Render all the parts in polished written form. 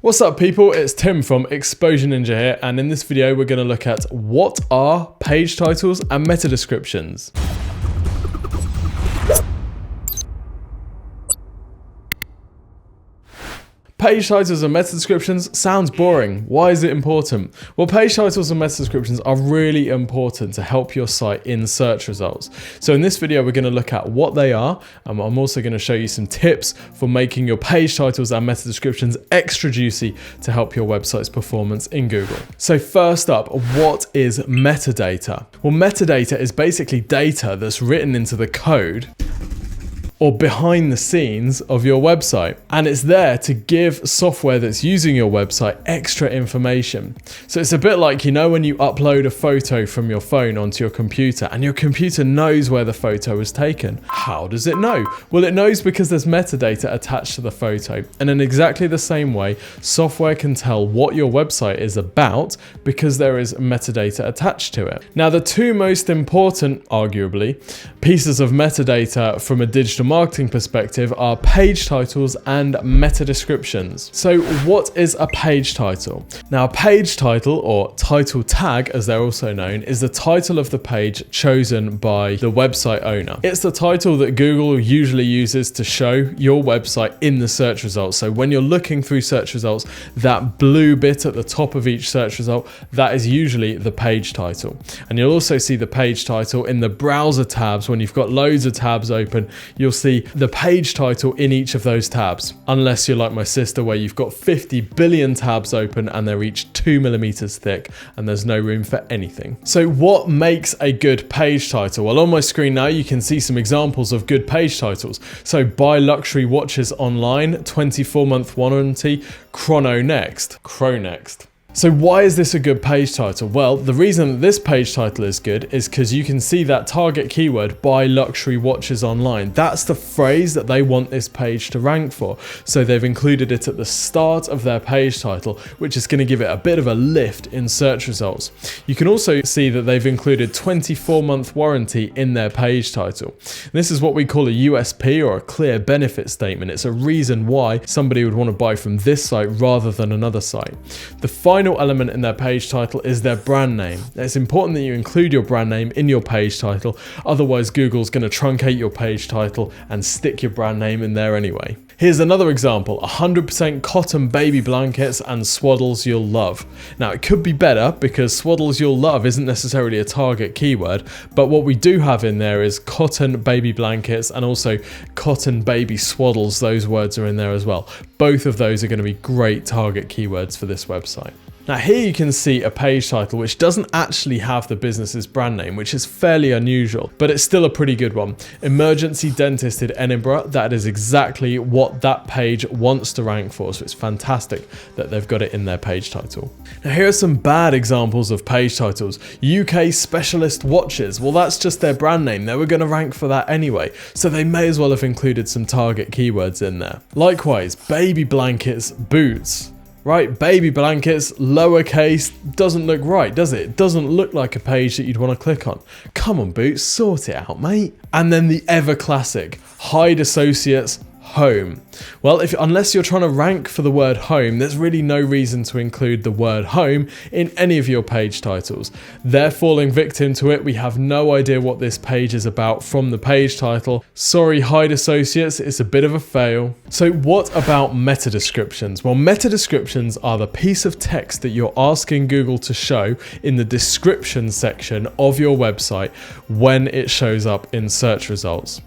What's up people, it's Tim from Exposure Ninja here, and in this video we're going to look at what are page titles and meta descriptions. Page titles and meta descriptions sounds boring. Why is it important? Well, page titles and meta descriptions are really important to help your site in search results. So in this video, we're going to look at what they are, and I'm also going to show you some tips for making your page titles and meta descriptions extra juicy to help your website's performance in Google. So first up, what is metadata? Well, metadata is basically data that's written into the code or behind the scenes of your website. And it's there to give software that's using your website extra information. So it's a bit like, you know, when you upload a photo from your phone onto your computer and your computer knows where the photo was taken. How does it know? Well, it knows because there's metadata attached to the photo. And in exactly the same way, software can tell what your website is about because there is metadata attached to it. Now, the two most important, arguably, pieces of metadata from a digital marketing perspective are page titles and meta descriptions. So what is a page title? Now, a page title, or title tag as they're also known, is the title of the page chosen by the website owner. It's the title that Google usually uses to show your website in the search results. So when you're looking through search results, that blue bit at the top of each search result, that is usually the page title. And you'll also see the page title in the browser tabs. When you've got loads of tabs open, you'll see the page title in each of those tabs, unless you're like my sister where you've got 50 billion tabs open and they're each 2 millimeters thick and there's no room for anything. So what makes a good page title? Well, on my screen now you can see some examples of good page titles. So buy luxury watches online, 24-month warranty, Chronext. So why is this a good page title? Well, the reason that this page title is good is because you can see that target keyword, buy luxury watches online. That's the phrase that they want this page to rank for. So they've included it at the start of their page title, which is going to give it a bit of a lift in search results. You can also see that they've included 24-month warranty in their page title. And this is what we call a USP, or a clear benefit statement. It's a reason why somebody would want to buy from this site rather than another site. The final element in their page title is their brand name. It's important that you include your brand name in your page title, otherwise Google's going to truncate your page title and stick your brand name in there anyway. Here's another example, 100% cotton baby blankets and swaddles you'll love. Now, it could be better because swaddles you'll love isn't necessarily a target keyword, but what we do have in there is cotton baby blankets and also cotton baby swaddles. Those words are in there as well. Both of those are going to be great target keywords for this website. Now here you can see a page title which doesn't actually have the business's brand name, which is fairly unusual, but it's still a pretty good one. Emergency dentist in Edinburgh, that is exactly what that page wants to rank for, so it's fantastic that they've got it in their page title. Now here are some bad examples of page titles. UK specialist watches, well that's just their brand name, they were going to rank for that anyway, so they may as well have included some target keywords in there. Likewise, baby blankets, boots. Right, baby blankets, lowercase, doesn't look right, does it? It doesn't look like a page that you'd want to click on. Come on, Boots, sort it out, mate. And then the ever classic, Hyde Associates, home. Well, unless you're trying to rank for the word home, there's really no reason to include the word home in any of your page titles. They're falling victim to it. We have no idea what this page is about from the page title. Sorry, Hyde Associates, it's a bit of a fail. So what about meta descriptions? Well, meta descriptions are the piece of text that you're asking Google to show in the description section of your website when it shows up in search results.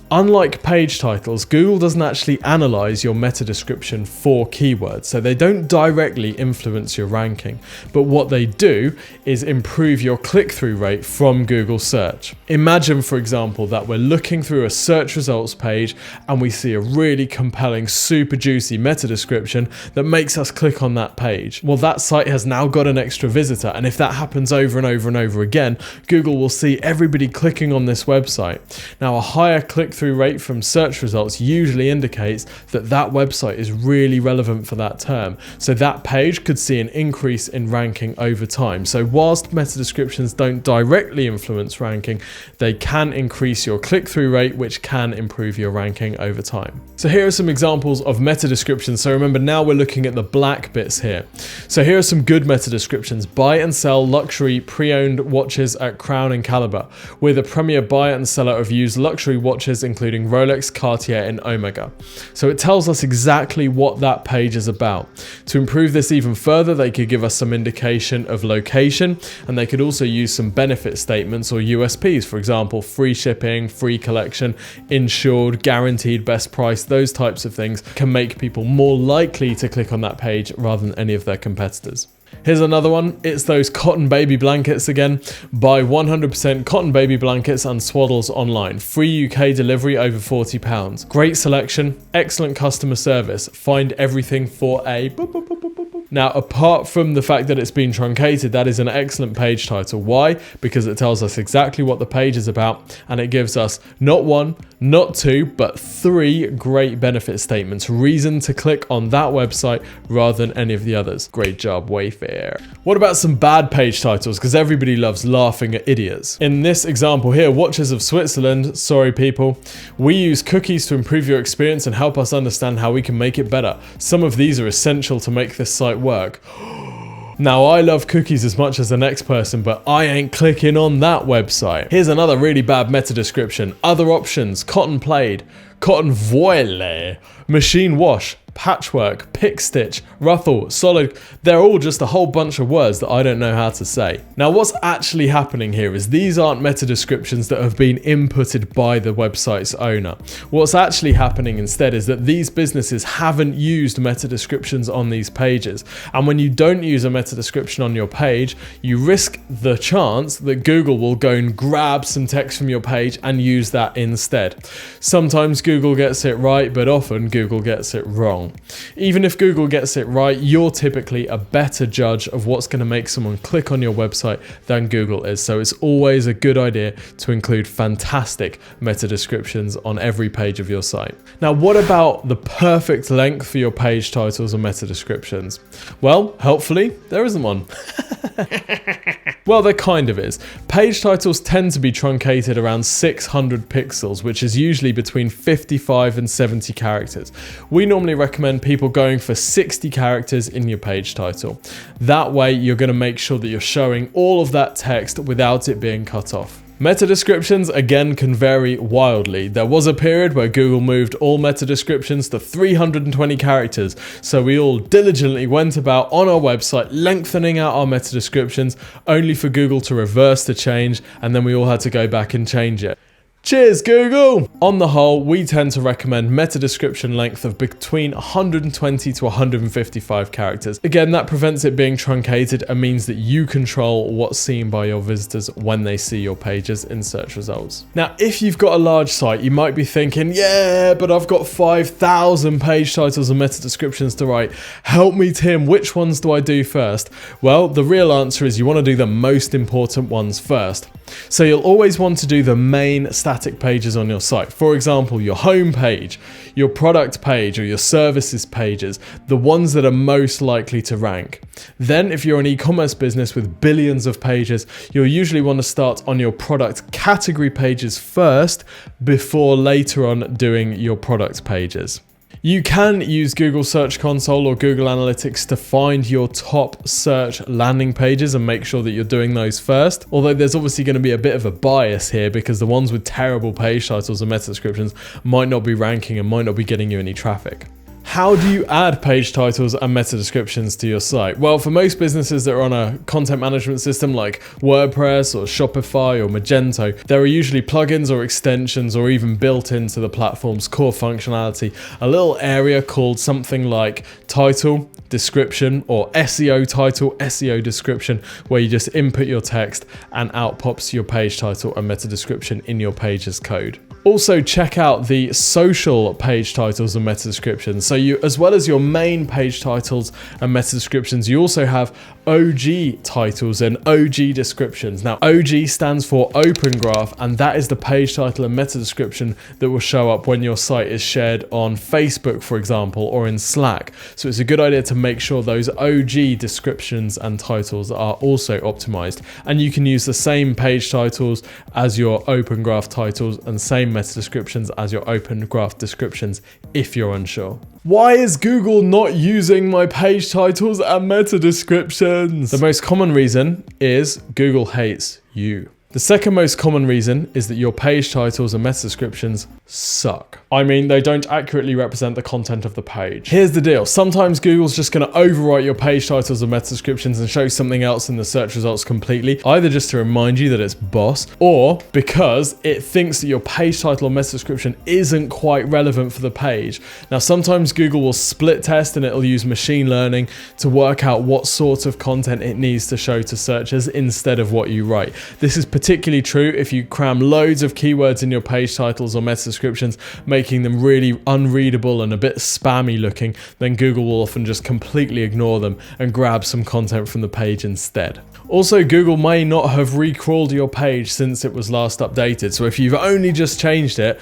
Unlike page titles, Google doesn't actually analyze your meta description for keywords, so they don't directly influence your ranking, but what they do is improve your click-through rate from Google search. Imagine, for example, that we're looking through a search results page and we see a really compelling, super juicy meta description that makes us click on that page. Well, that site has now got an extra visitor, and if that happens over and over and over again, Google will see everybody clicking on this website. Now, a higher click click-through rate from search results usually indicates that that website is really relevant for that term. So that page could see an increase in ranking over time. So whilst meta descriptions don't directly influence ranking, they can increase your click-through rate, which can improve your ranking over time. So here are some examples of meta descriptions. So remember, now we're looking at the black bits here. So here are some good meta descriptions. Buy and sell luxury pre-owned watches at Crown and Caliber. We're the premier buyer and seller of used luxury watches, including Rolex, Cartier, and Omega. So it tells us exactly what that page is about. To improve this even further, they could give us some indication of location, and they could also use some benefit statements or USPs. For example, free shipping, free collection, insured, guaranteed best price. Those types of things can make people more likely to click on that page rather than any of their competitors. Here's another one. It's those cotton baby blankets again. Buy 100% cotton baby blankets and swaddles online. Free UK delivery over £40. Great selection, excellent customer service. Find everything for a... Now, apart from the fact that it's been truncated, that is an excellent page title. Why? Because it tells us exactly what the page is about, and it gives us not one, not two, but 3 great benefit statements. Reason to click on that website rather than any of the others. Great job, Wayfair. What about some bad page titles? Because everybody loves laughing at idiots. In this example here, Watches of Switzerland, sorry people, we use cookies to improve your experience and help us understand how we can make it better. Some of these are essential to make this site work. Now, I love cookies as much as the next person, but I ain't clicking on that website. Here's another really bad meta description. Other options: cotton plaid, cotton voile, machine wash, patchwork, pick stitch, ruffle, solid. They're all just a whole bunch of words that I don't know how to say. Now, what's actually happening here is these aren't meta descriptions that have been inputted by the website's owner. What's actually happening instead is that these businesses haven't used meta descriptions on these pages. And when you don't use a meta description on your page, you risk the chance that Google will go and grab some text from your page and use that instead. Sometimes Google gets it right, but often Google gets it wrong. Even if Google gets it right, you're typically a better judge of what's going to make someone click on your website than Google is. So it's always a good idea to include fantastic meta descriptions on every page of your site. Now, what about the perfect length for your page titles and meta descriptions? Well, helpfully, there isn't one. Well, there kind of is. Page titles tend to be truncated around 600 pixels, which is usually between 55 and 70 characters. We normally recommend people going for 60 characters in your page title. That way, you're going to make sure that you're showing all of that text without it being cut off. Meta descriptions, again, can vary wildly. There was a period where Google moved all meta descriptions to 320 characters, so we all diligently went about on our website lengthening out our meta descriptions, only for Google to reverse the change, and then we all had to go back and change it. Cheers, Google! On the whole, we tend to recommend meta description length of between 120 to 155 characters. Again, that prevents it being truncated and means that you control what's seen by your visitors when they see your pages in search results. Now, if you've got a large site, you might be thinking, yeah, but I've got 5,000 page titles and meta descriptions to write. Help me, Tim, which ones do I do first? Well, the real answer is you want to do the most important ones first. So you'll always want to do the main static pages on your site. For example, your home page, your product page, or your services pages, the ones that are most likely to rank. Then if you're an e-commerce business with billions of pages, you'll usually want to start on your product category pages first before later on doing your product pages. You can use Google Search Console or Google Analytics to find your top search landing pages and make sure that you're doing those first. Although there's obviously going to be a bit of a bias here because the ones with terrible page titles and meta descriptions might not be ranking and might not be getting you any traffic. How do you add page titles and meta descriptions to your site? Well, for most businesses that are on a content management system like WordPress or Shopify or Magento, there are usually plugins or extensions or even built into the platform's core functionality, a little area called something like title, description, or SEO title, SEO description, where you just input your text and out pops your page title and meta description in your page's code. Also check out the social page titles and meta descriptions. So you, as well as your main page titles and meta descriptions, you also have OG titles and OG descriptions. Now OG stands for Open Graph, and that is the page title and meta description that will show up when your site is shared on Facebook, for example, or in Slack. So it's a good idea to make sure those OG descriptions and titles are also optimized, and you can use the same page titles as your Open Graph titles and same meta descriptions as your Open Graph descriptions if you're unsure. Why is Google not using my page titles and meta descriptions? The most common reason is Google hates you. The second most common reason is that your page titles and meta descriptions suck. I mean, they don't accurately represent the content of the page. Here's the deal. Sometimes Google's just going to overwrite your page titles and meta descriptions and show something else in the search results completely, either just to remind you that it's boss, or because it thinks that your page title or meta description isn't quite relevant for the page. Now, sometimes Google will split test and it'll use machine learning to work out what sort of content it needs to show to searchers instead of what you write. This is particularly true if you cram loads of keywords in your page titles or meta descriptions, making them really unreadable and a bit spammy looking. Then Google will often just completely ignore them and grab some content from the page instead. Also, Google may not have recrawled your page since it was last updated. So if you've only just changed it,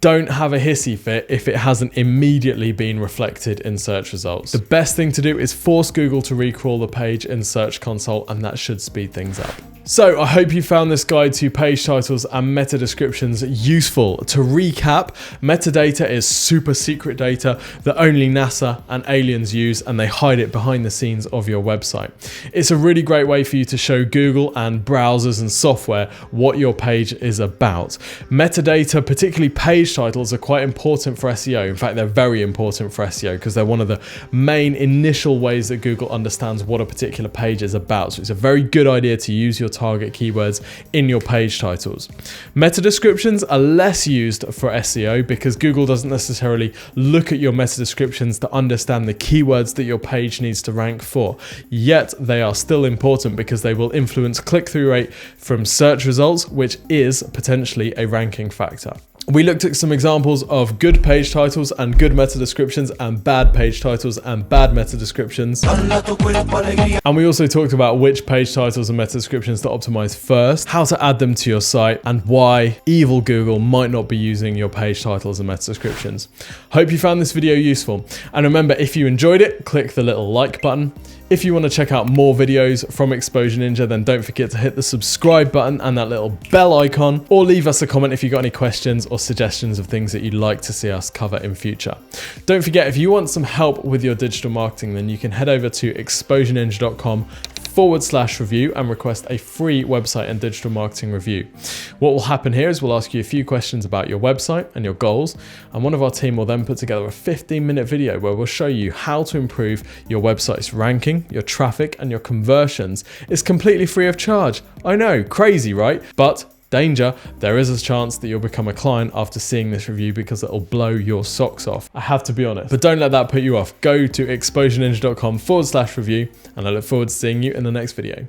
don't have a hissy fit if it hasn't immediately been reflected in search results. The best thing to do is force Google to recrawl the page in Search Console, and that should speed things up. So I hope you found this guide to page titles and meta descriptions useful. To recap, metadata is super secret data that only NASA and aliens use, and they hide it behind the scenes of your website. It's a really great way for you to show Google and browsers and software what your page is about. Metadata, particularly page titles, are quite important for SEO. In fact, they're very important for SEO because they're one of the main initial ways that Google understands what a particular page is about. So it's a very good idea to use your target keywords in your page titles. Meta descriptions are less used for SEO because Google doesn't necessarily look at your meta descriptions to understand the keywords that your page needs to rank for. Yet they are still important because they will influence click-through rate from search results, which is potentially a ranking factor. We looked at some examples of good page titles and good meta descriptions and bad page titles and bad meta descriptions. And we also talked about which page titles and meta descriptions to optimize first, how to add them to your site, and why evil Google might not be using your page titles and meta descriptions. Hope you found this video useful. And remember, if you enjoyed it, click the little like button. If you want to check out more videos from Exposure Ninja, then don't forget to hit the subscribe button and that little bell icon, or leave us a comment if you've got any questions or suggestions of things that you'd like to see us cover in future. Don't forget, if you want some help with your digital marketing, then you can head over to exposureninja.com/review and request a free website and digital marketing review. What will happen here is we'll ask you a few questions about your website and your goals, and one of our team will then put together a 15-minute video where we'll show you how to improve your website's ranking, your traffic, and your conversions. It's completely free of charge. I know, crazy, right? But danger, there is a chance that you'll become a client after seeing this review because it'll blow your socks off. I have to be honest, but don't let that put you off. Go to exposureninja.com/review, and I look forward to seeing you in the next video.